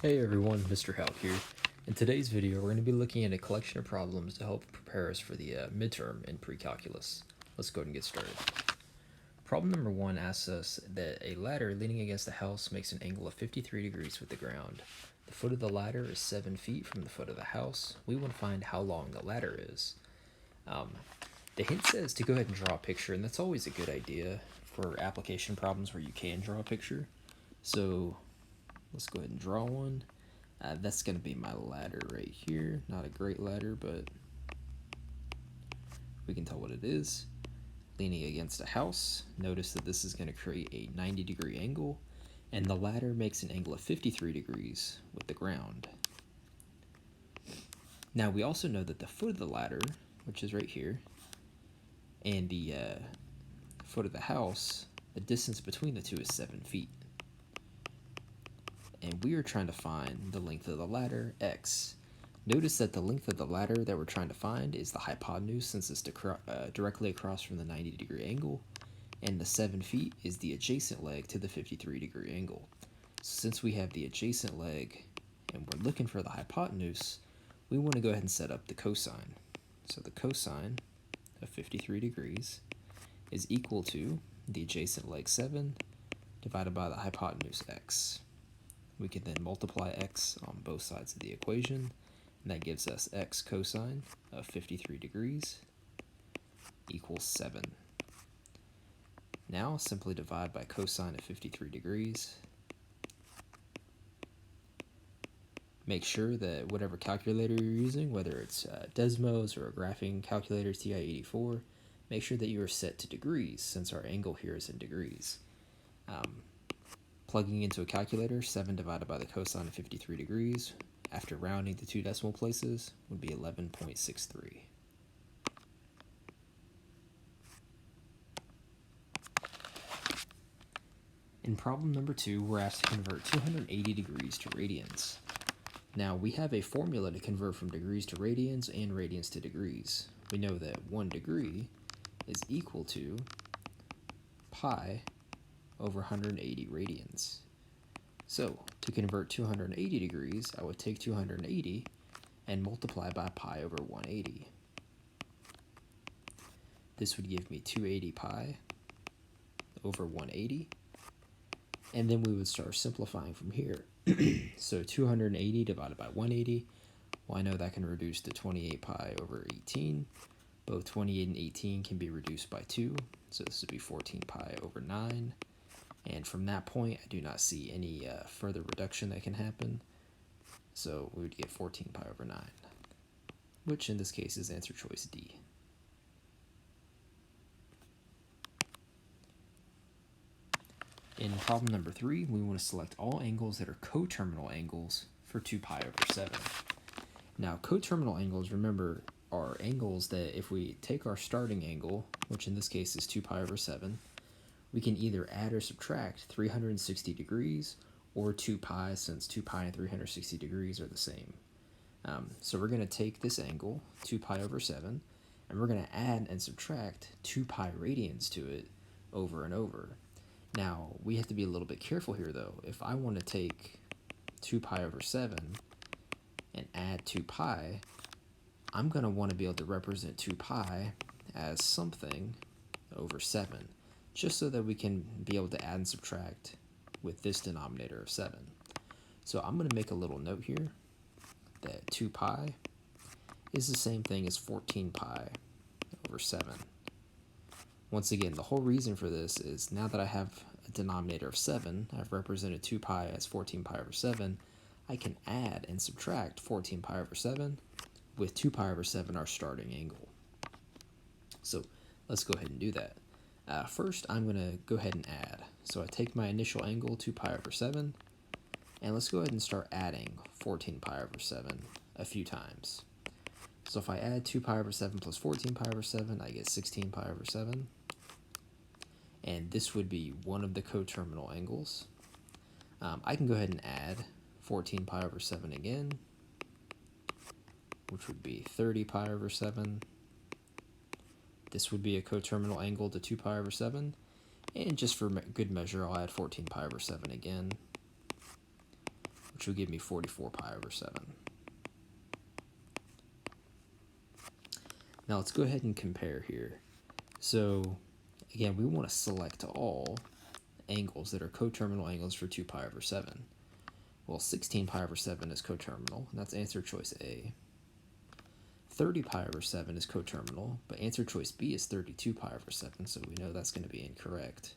Hey everyone, Mr. Halk here. In today's video, we're going to be looking at a collection of problems to help prepare us for the midterm in pre-calculus. Let's go ahead and get started. Problem number 1 asks us that a ladder leaning against the house makes an angle of 53 degrees with the ground. The foot of the ladder is 7 feet from the foot of the house. We want to find how long the ladder is. The hint says to go ahead and draw a picture, and that's always a good idea for application problems where you can draw a picture. So let's go ahead and draw one. That's going to be my ladder right here. Not a great ladder, but we can tell what it is. Leaning against a house. Notice that this is going to create a 90-degree angle, and the ladder makes an angle of 53 degrees with the ground. Now we also know that the foot of the ladder, which is right here, and the foot of the house, the distance between the two is 7 feet. And we are trying to find the length of the ladder, x. Notice that the length of the ladder that we're trying to find is the hypotenuse, since it's directly across from the 90-degree angle, and the 7 feet is the adjacent leg to the 53-degree angle. So since we have the adjacent leg and we're looking for the hypotenuse, we want to go ahead and set up the cosine. So the cosine of 53 degrees is equal to the adjacent leg 7 divided by the hypotenuse x. We can then multiply x on both sides of the equation, and that gives us x cosine of 53 degrees equals 7. Now simply divide by cosine of 53 degrees. Make sure that whatever calculator you're using, whether it's Desmos or a graphing calculator TI-84, make sure that you are set to degrees, since our angle here is in degrees. Plugging into a calculator, 7 divided by the cosine of 53 degrees, after rounding to 2 decimal places, would be 11.63. In problem number 2, we're asked to convert 280 degrees to radians. Now, we have a formula to convert from degrees to radians and radians to degrees. We know that 1 degree is equal to pi over 180 radians. So, to convert 280 degrees, I would take 280 and multiply by pi over 180. This would give me 280 pi over 180, and then we would start simplifying from here. So 280 divided by 180, well, I know that can reduce to 28 pi over 18. Both 28 and 18 can be reduced by 2, so this would be 14 pi over 9. And from that point, I do not see any further reduction that can happen. So we would get 14 pi over 9, which in this case is answer choice D. In problem number 3, we want to select all angles that are coterminal angles for 2 pi over 7. Now, coterminal angles, remember, are angles that if we take our starting angle, which in this case is 2 pi over 7, we can either add or subtract 360 degrees or 2 pi, since 2 pi and 360 degrees are the same. So we're going to take this angle, 2 pi over 7, and we're going to add and subtract 2 pi radians to it over and over. Now, we have to be a little bit careful here, though. If I want to take 2 pi over 7 and add 2 pi, I'm going to want to be able to represent 2 pi as something over 7. Just so that we can be able to add and subtract with this denominator of 7. So I'm going to make a little note here that 2 pi is the same thing as 14 pi over 7. Once again, the whole reason for this is now that I have a denominator of 7, I've represented 2 pi as 14 pi over 7, I can add and subtract 14 pi over 7 with 2 pi over 7 our starting angle. So let's go ahead and do that. First, I'm going to go ahead and add. So I take my initial angle, 2 pi over 7, and let's go ahead and start adding 14 pi over 7 a few times. So if I add 2 pi over 7 plus 14 pi over 7, I get 16 pi over 7. And this would be one of the coterminal angles. I can go ahead and add 14 pi over 7 again, which would be 30 pi over 7. This would be a coterminal angle to 2 pi over 7. And just for good measure, I'll add 14 pi over 7 again, which will give me 44 pi over 7. Now let's go ahead and compare here. So again, we want to select all angles that are coterminal angles for 2 pi over 7. Well, 16 pi over 7 is coterminal, and that's answer choice A. 30 pi over 7 is coterminal, but answer choice B is 32 pi over 7, so we know that's going to be incorrect.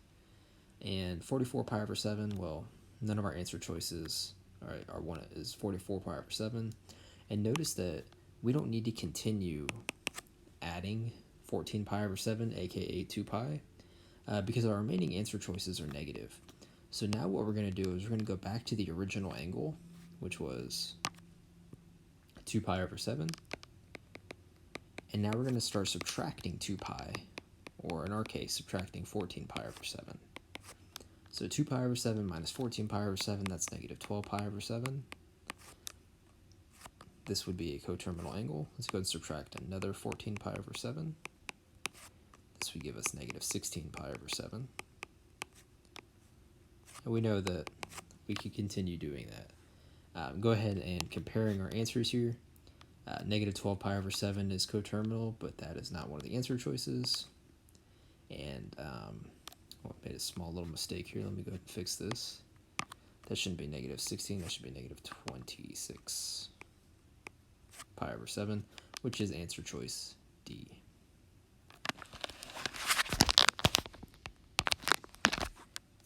And 44 pi over 7, well, none of our answer choices, all right, our one is 44 pi over 7. And notice that we don't need to continue adding 14 pi over 7, aka 2 pi, because our remaining answer choices are negative. So now what we're going to do is we're going to go back to the original angle, which was 2 pi over 7. And now we're going to start subtracting 2 pi, or in our case, subtracting 14 pi over 7. So 2 pi over 7 minus 14 pi over 7, that's negative 12 pi over 7. This would be a coterminal angle. Let's go and subtract another 14 pi over 7. This would give us negative 16 pi over 7. And we know that we could continue doing that. Go ahead and comparing our answers here. Negative 12 pi over 7 is coterminal, but that is not one of the answer choices. And I made a small little mistake here. Let me go ahead and fix this. That shouldn't be negative 16. That should be negative 26 pi over 7, which is answer choice D.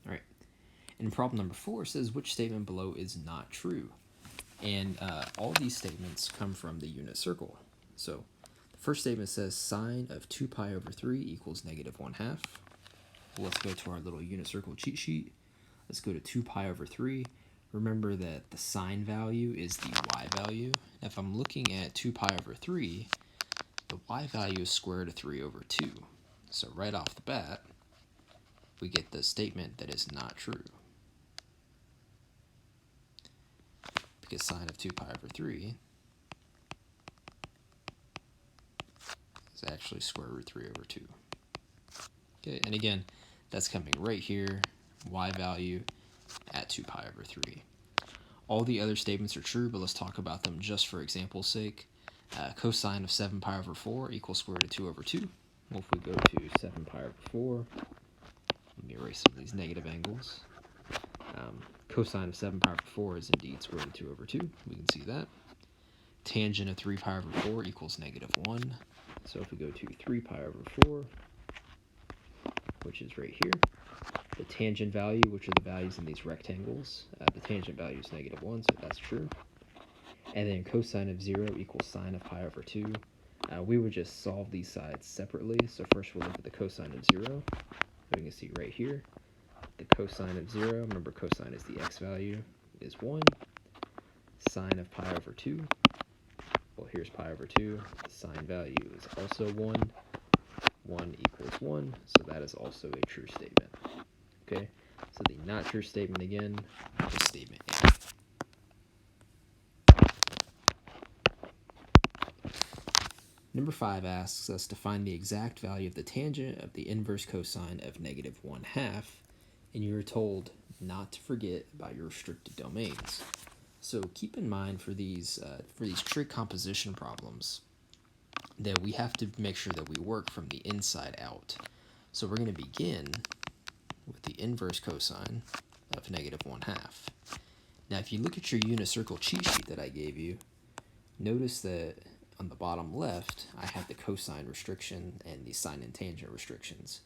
All right. And problem number 4 says which statement below is not true. And all these statements come from the unit circle. So the first statement says sine of 2 pi over 3 equals negative 1/2. Let's go to our little unit circle cheat sheet. Let's go to 2 pi over 3. Remember that the sine value is the y value. If I'm looking at 2 pi over 3, the y value is square root of 3 over 2. So right off the bat, we get the statement that is not true. Because sine of 2 pi over 3 is actually square root 3 over 2. Okay, and again, that's coming right here, y value at 2 pi over 3. All the other statements are true, but let's talk about them just for example's sake. Cosine of 7 pi over 4 equals square root of 2 over 2. Well, if we go to 7 pi over 4, let me erase some of these negative angles. Cosine of 7 pi over 4 is indeed square root of 2 over 2. We can see that. Tangent of 3 pi over 4 equals negative 1. So if we go to 3 pi over 4, which is right here, the tangent value, which are the values in these rectangles, the tangent value is negative 1, so that's true. And then cosine of 0 equals sine of pi over 2. We would just solve these sides separately. So first we'll look at the cosine of 0. We can see right here, the cosine of 0, remember cosine is the x value, is 1. Sine of pi over 2, well here's pi over 2, the sine value is also 1. 1 equals 1, so that is also a true statement. Okay, so the not true statement again is statement A. Number 5 asks us to find the exact value of the tangent of the inverse cosine of negative 1/2, and you're told not to forget about your restricted domains. So keep in mind for these trig composition problems that we have to make sure that we work from the inside out. So we're going to begin with the inverse cosine of negative 1/2. Now if you look at your unit circle cheat sheet that I gave you, notice that on the bottom left I have the cosine restriction and the sine and tangent restrictions.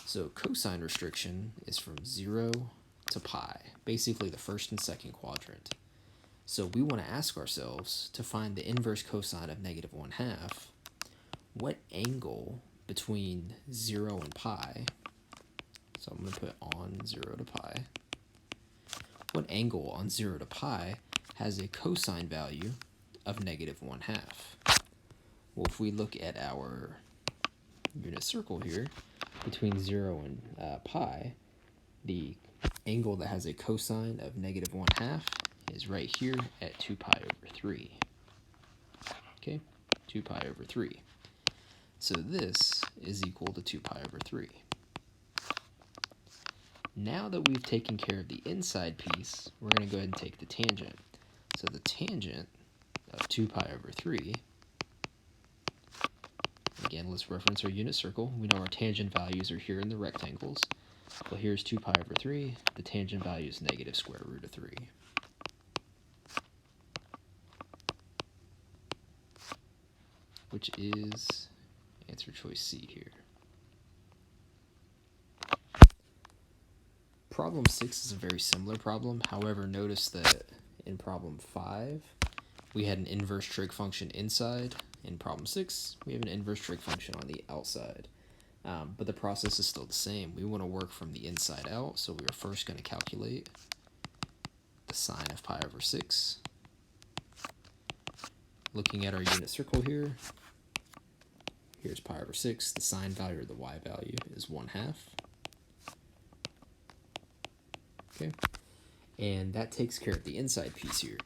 So cosine restriction is from 0 to pi, basically the first and second quadrant. So we want to ask ourselves to find the inverse cosine of negative 1/2. What angle between 0 and pi, so I'm going to put on 0 to pi, what angle on 0 to pi has a cosine value of negative 1/2? Well, if we look at our unit circle here, between 0 and pi, the angle that has a cosine of negative 1/2 is right here at 2 pi over 3. Okay, 2 pi over 3. So this is equal to 2 pi over 3. Now that we've taken care of the inside piece, we're going to go ahead and take the tangent. So the tangent of 2 pi over 3, again, let's reference our unit circle. We know our tangent values are here in the rectangles. Well, here's 2 pi over 3. The tangent value is negative square root of 3. Which is answer choice C here. Problem 6 is a very similar problem. However, notice that in problem 5, we had an inverse trig function inside. In problem 6, we have an inverse trig function on the outside. But the process is still the same. We want to work from the inside out, so we are first going to calculate the sine of pi over 6. Looking at our unit circle here, here's pi over 6. The sine value or the y value is 1/2. Okay, and that takes care of the inside piece here.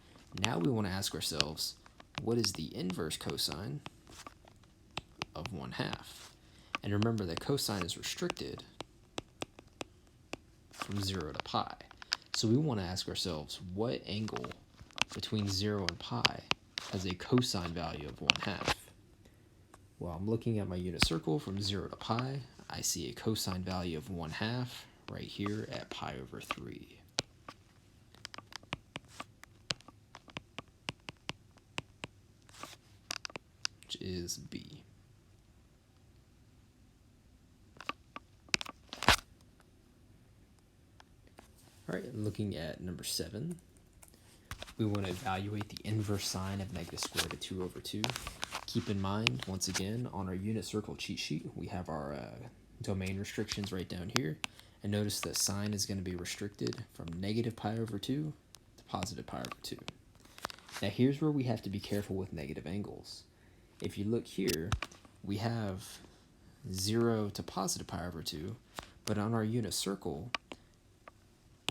Now we want to ask ourselves, what is the inverse cosine of 1/2? And remember that cosine is restricted from 0 to pi. So we want to ask ourselves, what angle between 0 and pi has a cosine value of 1/2? Well, I'm looking at my unit circle from 0 to pi. I see a cosine value of 1/2 right here at pi over 3. Which is B. All right, looking at number 7, we want to evaluate the inverse sine of negative square root of 2 over 2. Keep in mind, once again, on our unit circle cheat sheet, we have our domain restrictions right down here. And notice that sine is going to be restricted from negative pi over 2 to positive pi over 2. Now here's where we have to be careful with negative angles. If you look here, we have 0 to positive pi over 2, but on our unit circle,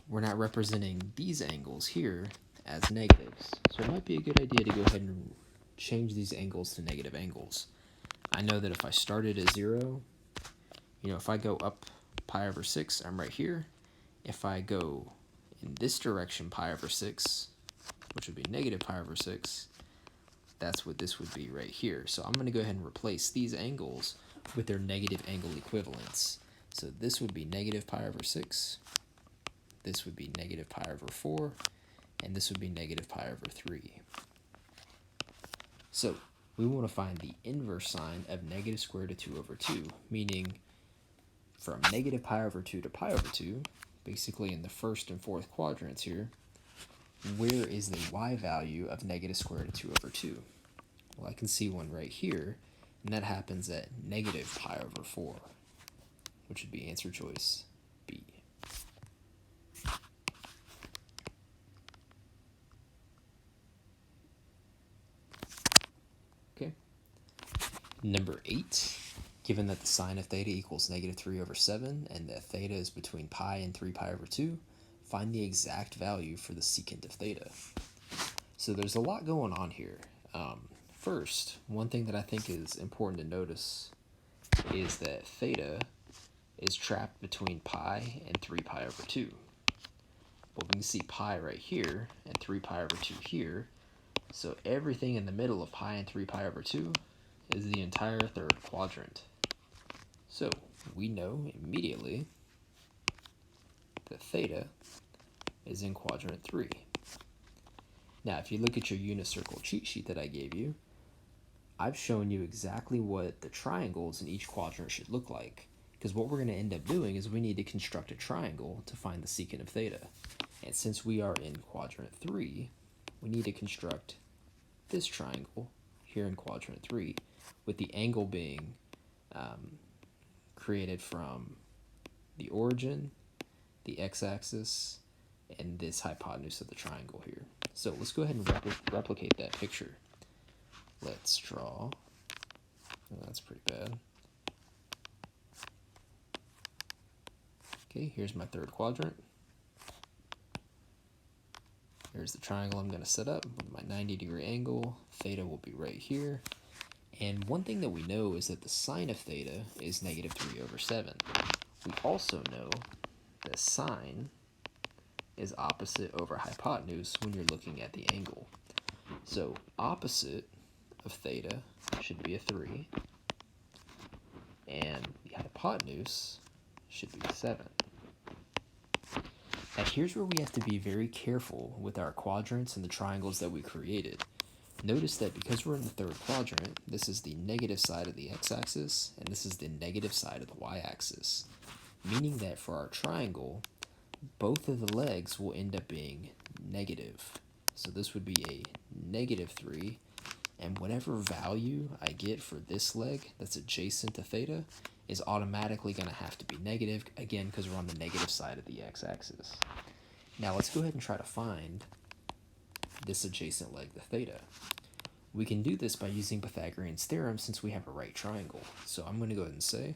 we're not representing these angles here as negatives. So it might be a good idea to go ahead and change these angles to negative angles. I know that if I started at 0, if I go up pi over 6, I'm right here. If I go in this direction, pi over 6, which would be negative pi over 6, that's what this would be right here. So I'm going to go ahead and replace these angles with their negative angle equivalents. So this would be negative pi over 6. This would be negative pi over 4. And this would be negative pi over 3. So we want to find the inverse sine of negative square root of 2 over 2, meaning from negative pi over 2 to pi over 2, basically in the first and fourth quadrants here, where is the y value of negative square root of 2 over 2? Well, I can see one right here, and that happens at negative pi over 4, which would be answer choice B. Okay. Number 8, given that the sine of theta equals negative 3 over 7, and that theta is between pi and 3 pi over 2, find the exact value for the secant of theta. So there's a lot going on here. First, one thing that I think is important to notice is that theta is trapped between pi and 3 pi over 2. Well, we can see pi right here and 3 pi over 2 here. So everything in the middle of pi and 3 pi over 2 is the entire third quadrant. So we know immediately that theta is in quadrant 3. Now, if you look at your unit circle cheat sheet that I gave you, I've shown you exactly what the triangles in each quadrant should look like. Because what we're going to end up doing is we need to construct a triangle to find the secant of theta. And since we are in quadrant 3, we need to construct this triangle here in quadrant 3, with the angle being created from the origin, the x-axis, and this hypotenuse of the triangle here. So let's go ahead and replicate that picture. Let's draw. Oh, that's pretty bad. Okay, here's my third quadrant. Here's the triangle I'm going to set up with my 90-degree angle. Theta will be right here. And one thing that we know is that the sine of theta is negative 3 over 7. We also know that sine is opposite over hypotenuse when you're looking at the angle. So opposite of theta should be a 3, and the hypotenuse should be 7. Now here's where we have to be very careful with our quadrants and the triangles that we created. Notice that because we're in the third quadrant, this is the negative side of the x-axis, and this is the negative side of the y-axis, meaning that for our triangle, both of the legs will end up being negative. So this would be a negative 3, and whatever value I get for this leg that's adjacent to theta is automatically going to have to be negative, again, because we're on the negative side of the x-axis. Now let's go ahead and try to find this adjacent leg to theta. We can do this by using Pythagorean's theorem since we have a right triangle. So I'm going to go ahead and say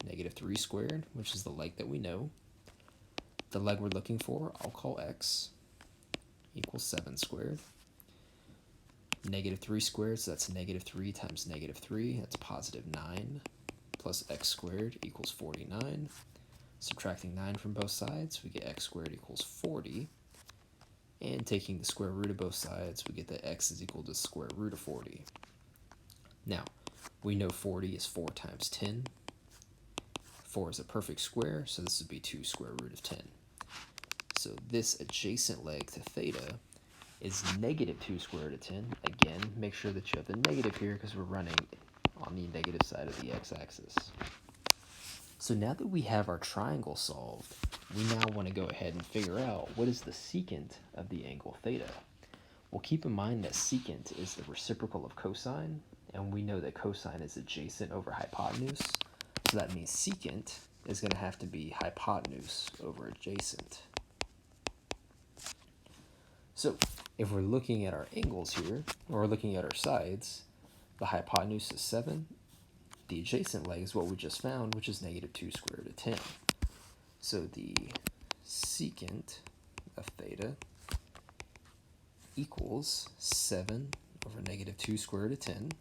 negative 3 squared, which is the leg that we know. The leg we're looking for, I'll call x, equals 7 squared. Negative 3 squared, so that's negative 3 times negative 3, that's positive 9, plus x squared equals 49. Subtracting 9 from both sides, we get x squared equals 40. And taking the square root of both sides, we get that x is equal to the square root of 40. Now, we know 40 is 4 times 10. 4 is a perfect square, so this would be 2 square root of 10. So this adjacent leg to theta is negative 2 square root of 10. Again, make sure that you have the negative here because we're running on the negative side of the x-axis. So now that we have our triangle solved, we now want to go ahead and figure out what is the secant of the angle theta. Well, keep in mind that secant is the reciprocal of cosine, and we know that cosine is adjacent over hypotenuse, so that means secant is going to have to be hypotenuse over adjacent. So if we're looking at our angles here, or we're looking at our sides, the hypotenuse is 7. The adjacent leg is what we just found, which is negative 2 square root of 10. So the secant of theta equals 7 over negative 2 square root of 10.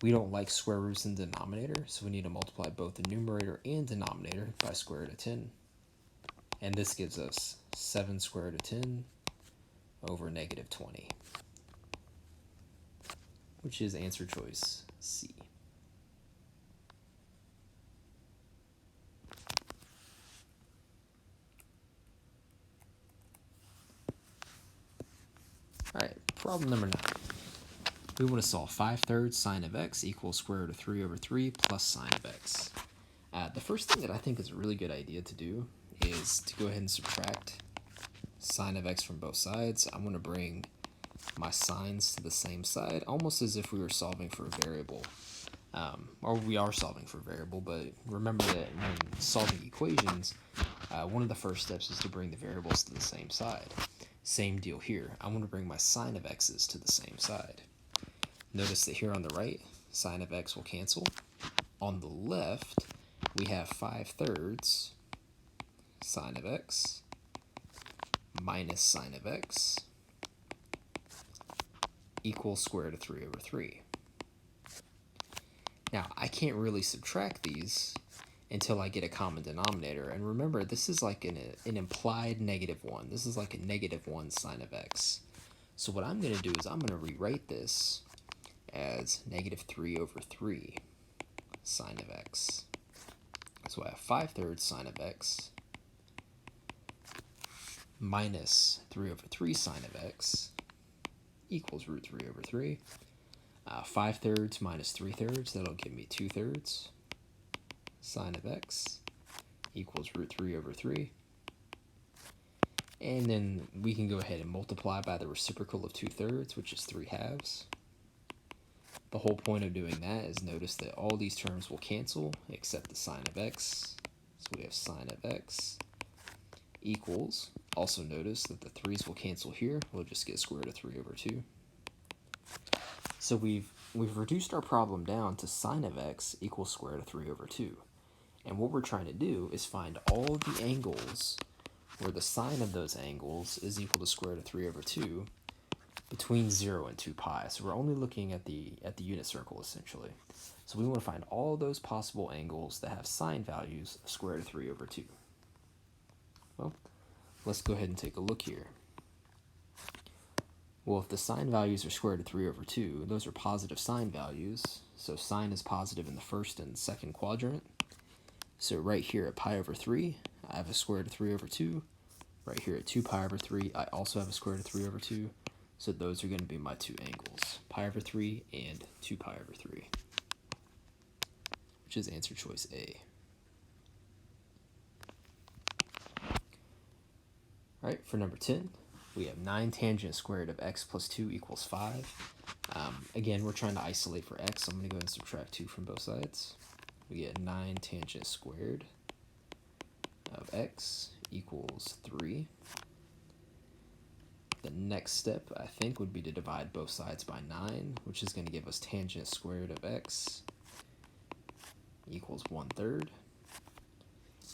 We don't like square roots in the denominator, so we need to multiply both the numerator and denominator by square root of 10. And this gives us 7 square root of 10 over negative 20, which is answer choice C. Alright, problem number 9. We want to solve 5/3 sine of x equals square root of 3 over 3 plus sine of x. The first thing that I think is a really good idea to do is to go ahead and subtract sine of x from both sides. I'm going to bring my sines to the same side, almost as if we were solving for a variable. Or we are solving for a variable, but remember that when solving equations, one of the first steps is to bring the variables to the same side. Same deal here. I'm going to bring my sine of x's to the same side. Notice that here on the right, sine of x will cancel. On the left, we have 5/3 sine of x minus sine of x equals square root of 3 over 3. Now, I can't really subtract these until I get a common denominator. And remember, this is like an implied negative 1. This is like a negative 1 sine of x. So what I'm going to do is I'm going to rewrite this as negative 3 over 3 sine of x. So I have 5/3 sine of x minus 3 over 3 sine of x equals root 3 over 3. 5/3 minus 3/3, that'll give me 2/3 sine of x equals root 3 over 3. And then we can go ahead and multiply by the reciprocal of 2/3, which is 3/2. The whole point of doing that is notice that all these terms will cancel except the sine of x. So we have sine of x equals, also notice that the 3's will cancel here. We'll just get square root of 3 over 2. So we've reduced our problem down to sine of x equals square root of 3 over 2. And what we're trying to do is find all the angles where the sine of those angles is equal to square root of 3 over 2 between 0 and 2 pi. So we're only looking at the unit circle, essentially. So we want to find all those possible angles that have sine values of square root of 3 over 2. Well, let's go ahead and take a look here. Well, if the sine values are square root of 3 over 2, those are positive sine values. So sine is positive in the first and second quadrant. So right here at pi over 3, I have a square root of 3 over 2. Right here at 2 pi over 3, I also have a square root of 3 over 2. So those are going to be my two angles, pi over 3 and 2 pi over 3, which is answer choice A. All right, for number 10, we have 9 tangent squared of x plus 2 equals 5. Again, we're trying to isolate for x, so I'm going to go ahead and subtract 2 from both sides. We get 9 tangent squared of x equals 3. The next step, I think, would be to divide both sides by 9, which is going to give us tangent squared of x equals 1/3.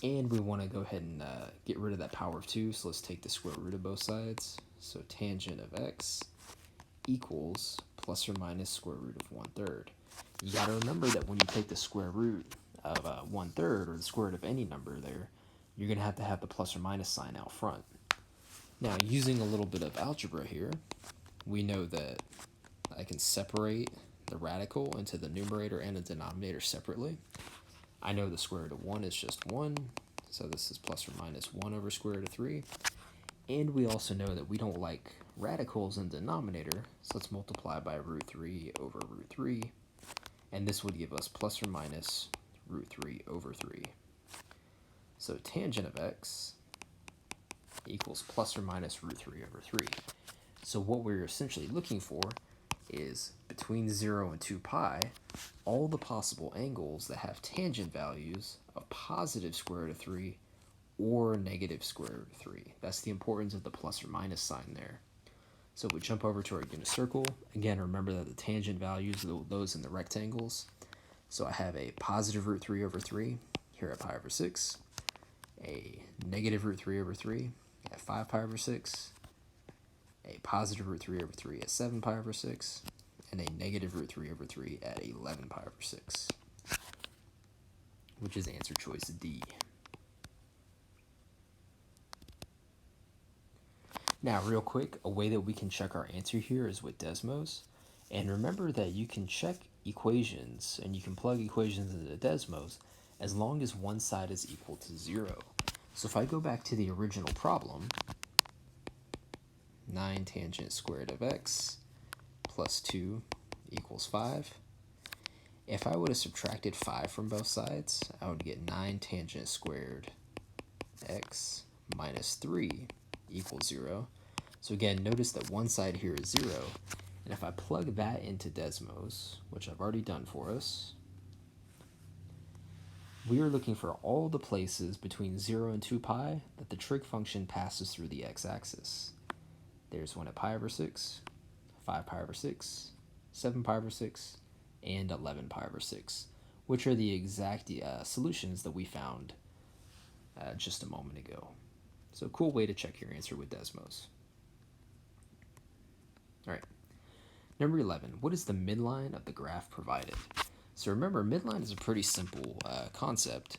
And we want to go ahead and get rid of that power of 2, so let's take the square root of both sides. So tangent of x equals plus or minus square root of 1/3. You got to remember that when you take the square root of 1/3, or the square root of any number there, you're going to have the plus or minus sign out front. Now, using a little bit of algebra here, we know that I can separate the radical into the numerator and the denominator separately. I know the square root of 1 is just 1, so this is plus or minus 1 over square root of 3. And we also know that we don't like radicals in the denominator, so let's multiply by root 3 over root 3. And this would give us plus or minus root 3 over 3. So tangent of x equals plus or minus root 3 over 3. So what we're essentially looking for is between 0 and 2 pi, all the possible angles that have tangent values of positive square root of 3 or negative square root of 3. That's the importance of the plus or minus sign there. So if we jump over to our unit circle, again, remember that the tangent values are those in the rectangles. So I have a positive root 3 over 3 here at pi over 6, a negative root 3 over 3 at 5 pi over 6, a positive root 3 over 3 at 7 pi over 6, and a negative root 3 over 3 at 11 pi over 6, which is answer choice D. Now, real quick, a way that we can check our answer here is with Desmos. And remember that you can check equations and you can plug equations into Desmos as long as one side is equal to 0. So if I go back to the original problem, 9 tangent squared of x plus 2 equals 5. If I would have subtracted 5 from both sides, I would get 9 tangent squared x minus 3 equals 0. So again, notice that one side here is 0. And if I plug that into Desmos, which I've already done for us, we are looking for all the places between 0 and 2 pi that the trig function passes through the x-axis. There's one at pi over 6, 5 pi over 6, 7 pi over 6, and 11 pi over 6, which are the exact solutions that we found just a moment ago. So cool way to check your answer with Desmos. All right. Number 11, what is the midline of the graph provided? So remember, midline is a pretty simple concept.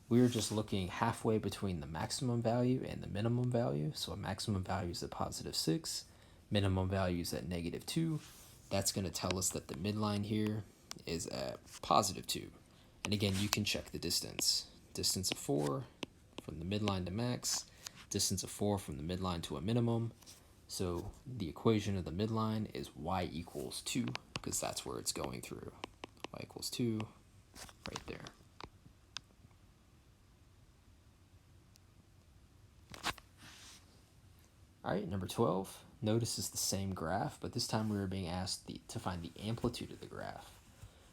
We're just looking halfway between the maximum value and the minimum value. So a maximum value is at positive 6, minimum value is at negative 2. That's going to tell us that the midline here is at positive 2. And again, you can check the distance. Distance of 4 from the midline to max, distance of 4 from the midline to a minimum. So the equation of the midline is y equals 2, because that's where it's going through. Y equals 2, right there. All right, number 12. Notice it's the same graph, but this time we were being asked to find the amplitude of the graph.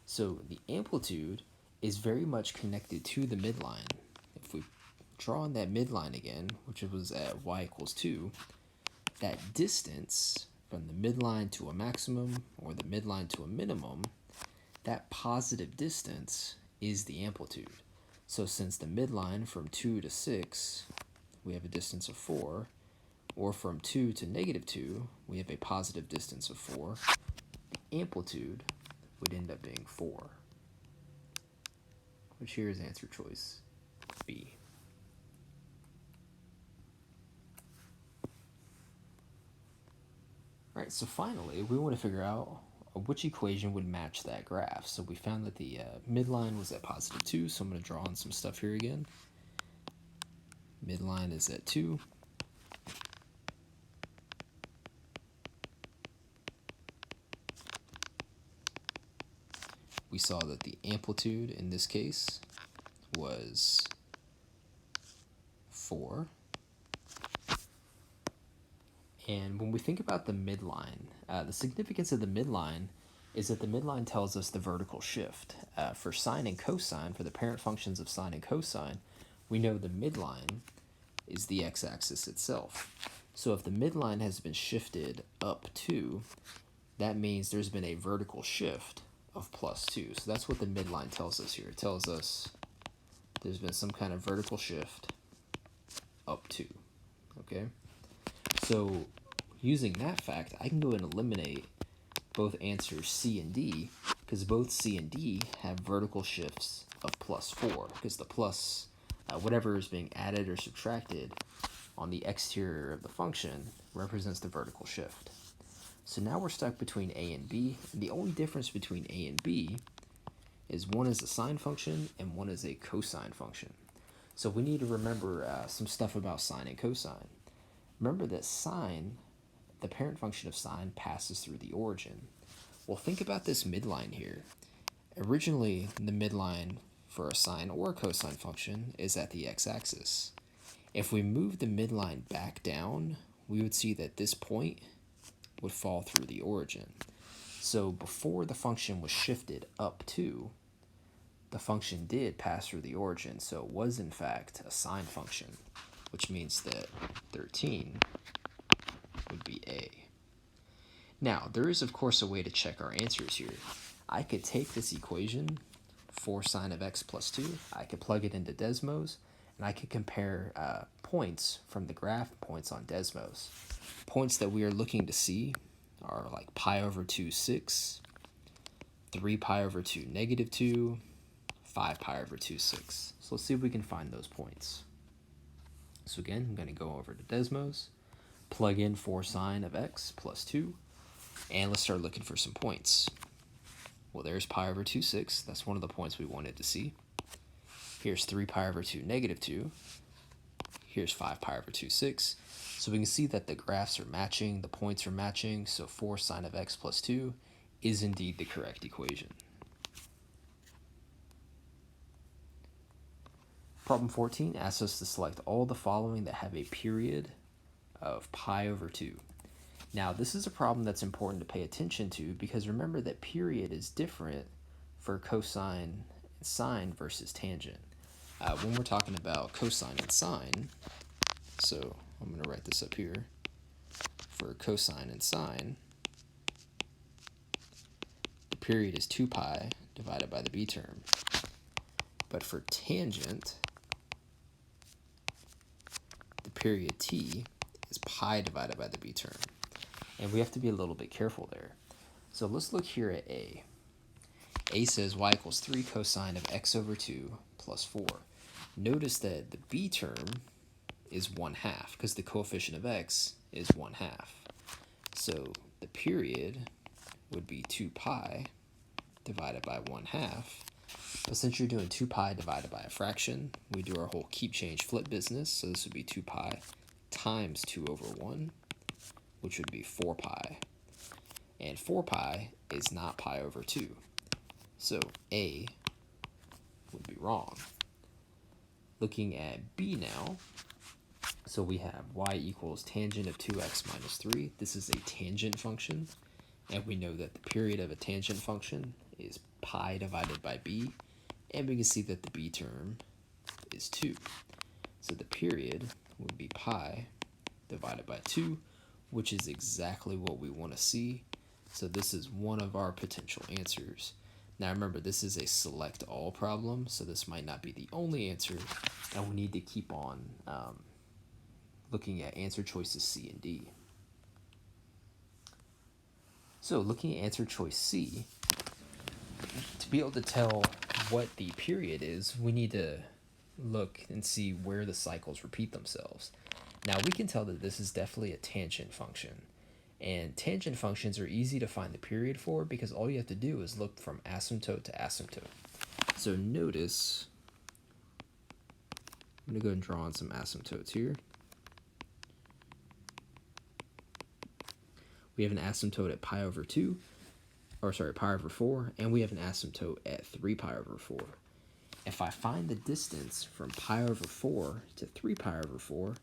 So the amplitude is very much connected to the midline. If we draw on that midline again, which was at y equals 2, that distance from the midline to a maximum or the midline to a minimum, that positive distance is the amplitude. So since the midline from 2 to 6, we have a distance of 4, or from 2 to negative 2, we have a positive distance of 4, the amplitude would end up being 4, which here is answer choice B. Right, so finally, we want to figure out which equation would match that graph. So we found that the midline was at positive 2, so I'm going to draw on some stuff here again. Midline is at 2. We saw that the amplitude in this case was 4. And when we think about the midline, the significance of the midline is that the midline tells us the vertical shift. For sine and cosine, for the parent functions of sine and cosine, we know the midline is the x-axis itself. So if the midline has been shifted up 2, that means there's been a vertical shift of +2. So that's what the midline tells us here. It tells us there's been some kind of vertical shift up 2. Okay? So using that fact, I can go and eliminate both answers C and D, because both C and D have vertical shifts of +4, because the plus, whatever is being added or subtracted on the exterior of the function represents the vertical shift. So now we're stuck between A and B, and the only difference between A and B is one is a sine function and one is a cosine function. So we need to remember some stuff about sine and cosine. Remember that sine, the parent function of sine, passes through the origin. Well, think about this midline here. Originally, the midline for a sine or a cosine function is at the x-axis. If we move the midline back down, we would see that this point would fall through the origin. So before the function was shifted up 2, the function did pass through the origin, so it was in fact a sine function, which means that 13 would be A. Now, there is of course a way to check our answers here. I could take this equation, 4 sine of x plus 2, I could plug it into Desmos, and I could compare points from the graph, points on Desmos. Points that we are looking to see are like pi over 2, 6, 3 pi over 2, negative 2, 5 pi over 2, 6. So let's see if we can find those points. So again, I'm going to go over to Desmos, plug in 4 sine of x plus 2, and let's start looking for some points. Well, there's pi over 2, 6. That's one of the points we wanted to see. Here's 3 pi over 2, negative 2. Here's 5 pi over 2, 6. So we can see that the graphs are matching, the points are matching, so 4 sine of x plus 2 is indeed the correct equation. Problem 14 asks us to select all the following that have a period of pi over 2. Now, this is a problem that's important to pay attention to because remember that period is different for cosine and sine versus tangent. When we're talking about cosine and sine, so I'm going to write this up here. For cosine and sine, the period is 2 pi divided by the b term. But for tangent, the period t is pi divided by the b term. And we have to be a little bit careful there. So let's look here at A. A says y equals 3 cosine of x over 2 plus 4. Notice that the b term is 1/2 because the coefficient of x is 1/2. So the period would be 2 pi divided by 1/2. But since you're doing 2 pi divided by a fraction, we do our whole keep change flip business. So this would be 2 pi times 2 over 1, which would be 4 pi. And 4 pi is not pi over 2. So A would be wrong. Looking at B now, so we have y equals tangent of 2x minus 3. This is a tangent function, and we know that the period of a tangent function is pi divided by b, and we can see that the b term is 2. So the period would be pi divided by 2, which is exactly what we want to see. So this is one of our potential answers. Now remember, this is a select all problem, so this might not be the only answer, and we need to keep on looking at answer choices C and D. So looking at answer choice C, to be able to tell what the period is, we need to look and see where the cycles repeat themselves. Now we can tell that this is definitely a tangent function, And tangent functions are easy to find the period for because all you have to do is look from asymptote to asymptote. So notice, I'm going to go ahead and draw on some asymptotes here. We have an asymptote at pi over 2, pi over 4, and we have an asymptote at 3 pi over 4. If I find the distance from pi over 4 to 3 pi over 4,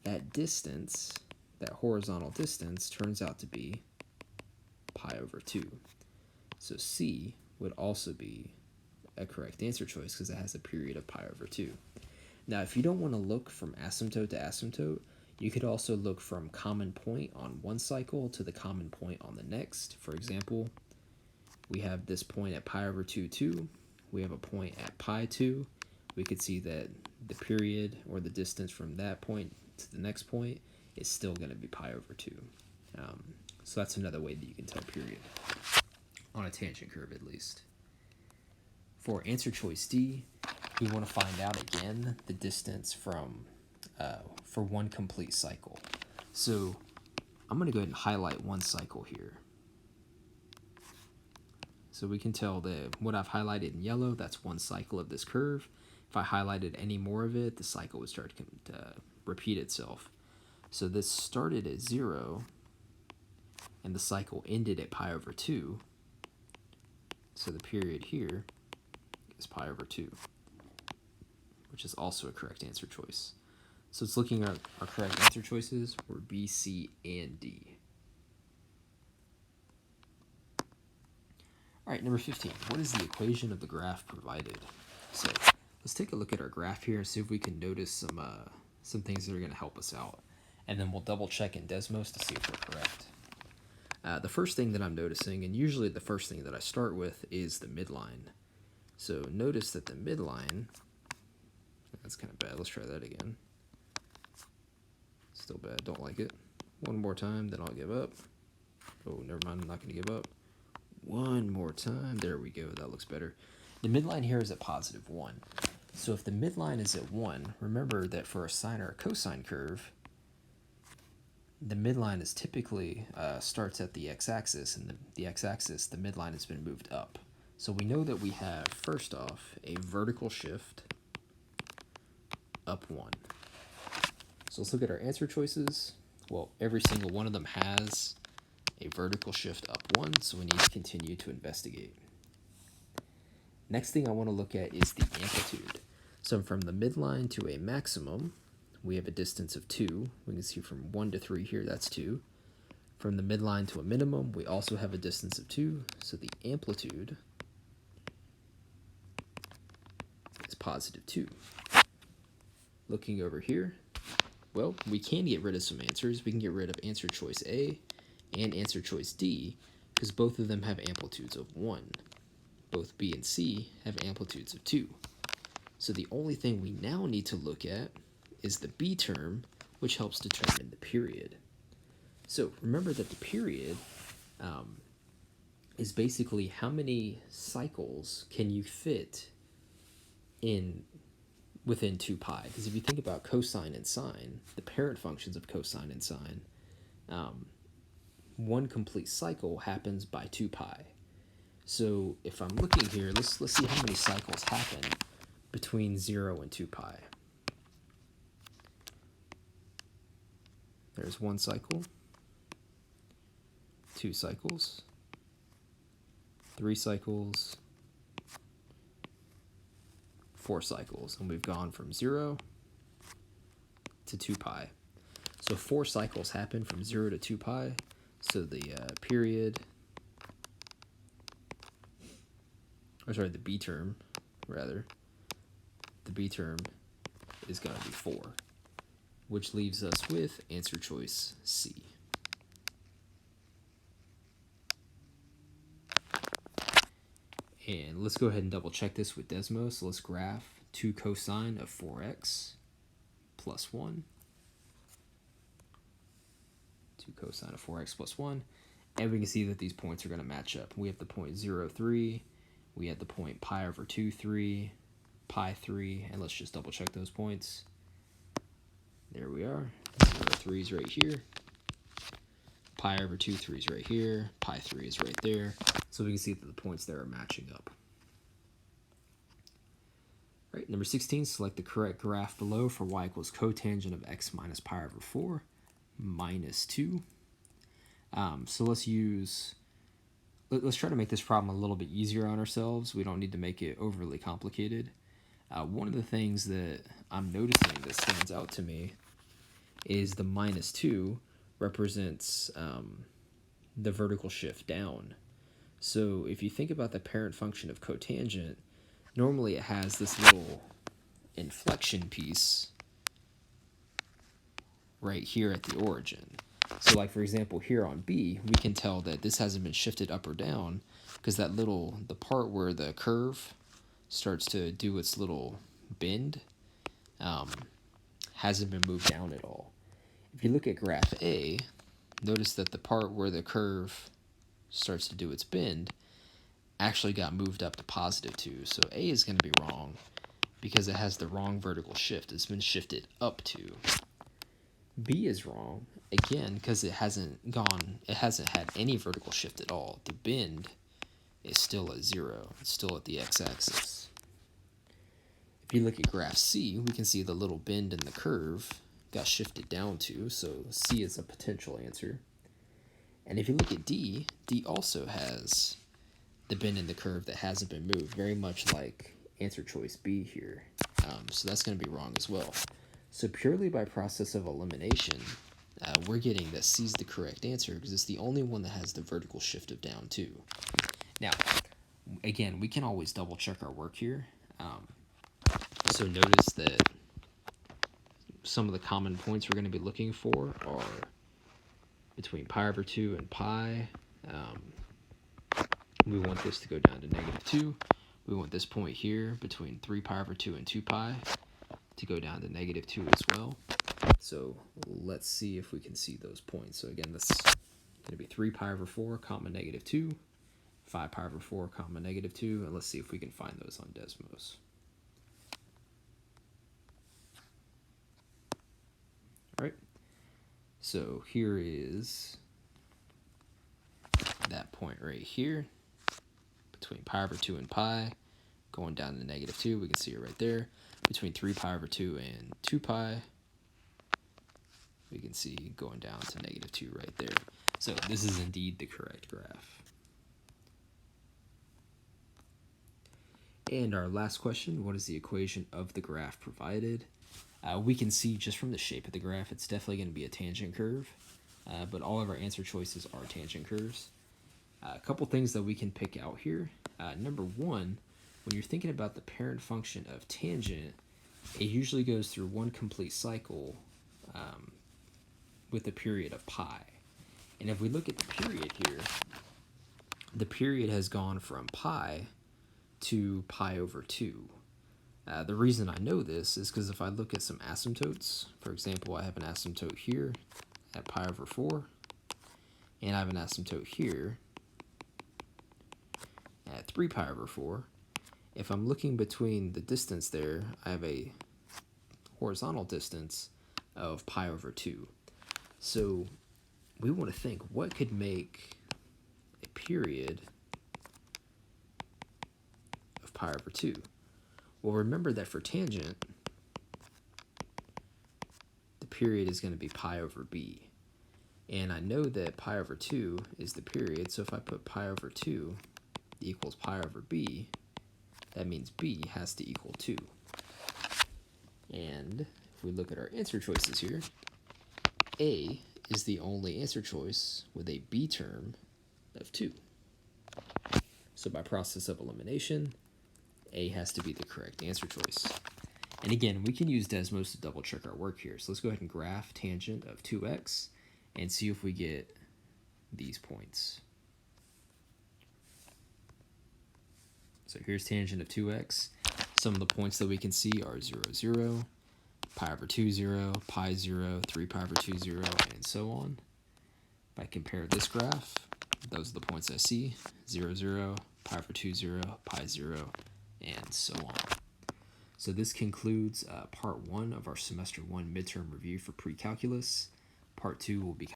that distance, that horizontal distance, turns out to be pi over 2. So C would also be a correct answer choice because it has a period of pi over 2. Now, if you don't want to look from asymptote to asymptote, you could also look from common point on one cycle to the common point on the next. For example, we have this point at pi over 2, 2. We have a point at pi 2. We could see that the period or the distance from that point to the next point is still going to be pi over 2. So that's another way that you can tell period, on a tangent curve at least. For answer choice D, we want to find out again the distance from for one complete cycle. So I'm going to go ahead and highlight one cycle here. So we can tell that what I've highlighted in yellow, that's one cycle of this curve. If I highlighted any more of it, the cycle would start to repeat itself. So this started at 0, and the cycle ended at pi over 2. So the period here is pi over 2, which is also a correct answer choice. So it's looking at our correct answer choices were B, C, and D. All right, number 15. What is the equation of the graph provided? So let's take a look at our graph here and see if we can notice some things that are going to help us out. And then we'll double check in Desmos to see if we're correct. The first thing that I'm noticing, and usually the first thing that I start with, is the midline. So notice that the midline, that's kind of bad. Let's try that again. Still bad, don't like it. One more time, then I'll give up. Oh, never mind, I'm not going to give up. One more time, there we go, that looks better. The midline here is at positive 1. So if the midline is at 1, remember that for a sine or a cosine curve, the midline is typically starts at the x-axis, and the x-axis, the midline has been moved up. So we know that we have, first off, a vertical shift up 1. So let's look at our answer choices. Well, every single one of them has a vertical shift up 1, so we need to continue to investigate. Next thing I want to look at is the amplitude. So from the midline to a maximum, we have a distance of 2. We can see from 1 to 3 here, that's 2. From the midline to a minimum, we also have a distance of 2, so the amplitude is positive 2. Looking over here, well, we can get rid of some answers. We can get rid of answer choice A and answer choice D because both of them have amplitudes of 1. Both B and C have amplitudes of 2. So the only thing we now need to look at is the B term, which helps determine the period. So remember that the period is basically how many cycles can you fit in within 2 pi. Because if you think about cosine and sine, the parent functions of cosine and sine, one complete cycle happens by 2 pi. So if I'm looking here, let's see how many cycles happen between 0 and 2 pi. There's 1 cycle, 2 cycles, 3 cycles, 4 cycles, and we've gone from 0 to 2 pi. So 4 cycles happen from 0 to 2 pi, so the period, or sorry, the B term, rather, the B term is going to be 4, which leaves us with answer choice C. And let's go ahead and double check this with Desmos. So let's graph 2 cosine of 4x plus 1. 2 cosine of 4x plus 1. And we can see that these points are going to match up. We have the point 0, 3. We have the point pi over 2, 3. Pi 3. And let's just double check those points. There we are. 0, 3 is right here. pi over 2, 3 is right here, pi 3 is right there. So we can see that the points there are matching up. All right, number 16, select the correct graph below for y equals cotangent of x minus pi over 4 minus 2. So let's try to make this problem a little bit easier on ourselves. We don't need to make it overly complicated. One of the things that I'm noticing that stands out to me is the minus 2 represents the vertical shift down. So if you think about the parent function of cotangent, normally it has this little inflection piece right here at the origin. So like for example here on B, we can tell that this hasn't been shifted up or down because the part where the curve starts to do its little bend hasn't been moved down at all. If you look at graph A, notice that the part where the curve starts to do its bend actually got moved up to positive 2. So A is going to be wrong because it has the wrong vertical shift. It's been shifted up 2. B is wrong, again, because it hasn't had any vertical shift at all. The bend is still at 0. It's still at the x-axis. If you look at graph C, we can see the little bend in the curve got shifted down to, so C is a potential answer. And if you look at D, D also has the bend in the curve that hasn't been moved, very much like answer choice B here. So that's going to be wrong as well. So purely by process of elimination, we're getting that C is the correct answer because it's the only one that has the vertical shift of down 2. Now, again, we can always double check our work here. So notice that some of the common points we're going to be looking for are between pi over 2 and pi. We want this to go down to -2. We want this point here between 3 pi over 2 and 2 pi to go down to -2 as well. So let's see if we can see those points. So again, this is going to be 3 pi over 4 comma -2, 5 pi over 4 comma -2, and let's see if we can find those on Desmos. All right, so here is that point right here between pi over 2 and pi going down to -2. We can see it right there. Between 3 pi over 2 and 2 pi, we can see going down to -2 right there. So this is indeed the correct graph. And our last question, what is the equation of the graph provided? We can see just from the shape of the graph, it's definitely going to be a tangent curve, but all of our answer choices are tangent curves. A couple things that we can pick out here. Number one, when you're thinking about the parent function of tangent, it usually goes through one complete cycle with a period of pi. And if we look at the period here, the period has gone from pi to pi over 2. The reason I know this is because if I look at some asymptotes, for example, I have an asymptote here at pi over 4, and I have an asymptote here at 3 pi over 4. If I'm looking between the distance there, I have a horizontal distance of pi over 2. So we want to think, what could make a period of pi over 2? Well, remember that for tangent, the period is going to be pi over b. And I know that pi over 2 is the period, so if I put pi over 2 equals pi over b, that means b has to equal 2. And if we look at our answer choices here, A is the only answer choice with a b term of 2. So by process of elimination, A has to be the correct answer choice. And again, we can use Desmos to double check our work here. So let's go ahead and graph tangent of 2x and see if we get these points. So here's tangent of 2x. Some of the points that we can see are 0, 0, pi over 2, 0, pi 0, 3 pi over 2, 0, and so on. If I compare this graph, those are the points I see, 0, 0, pi over 2, 0, pi 0, and so on. So this concludes part 1 of our semester 1 midterm review for pre-calculus. Part 2 will be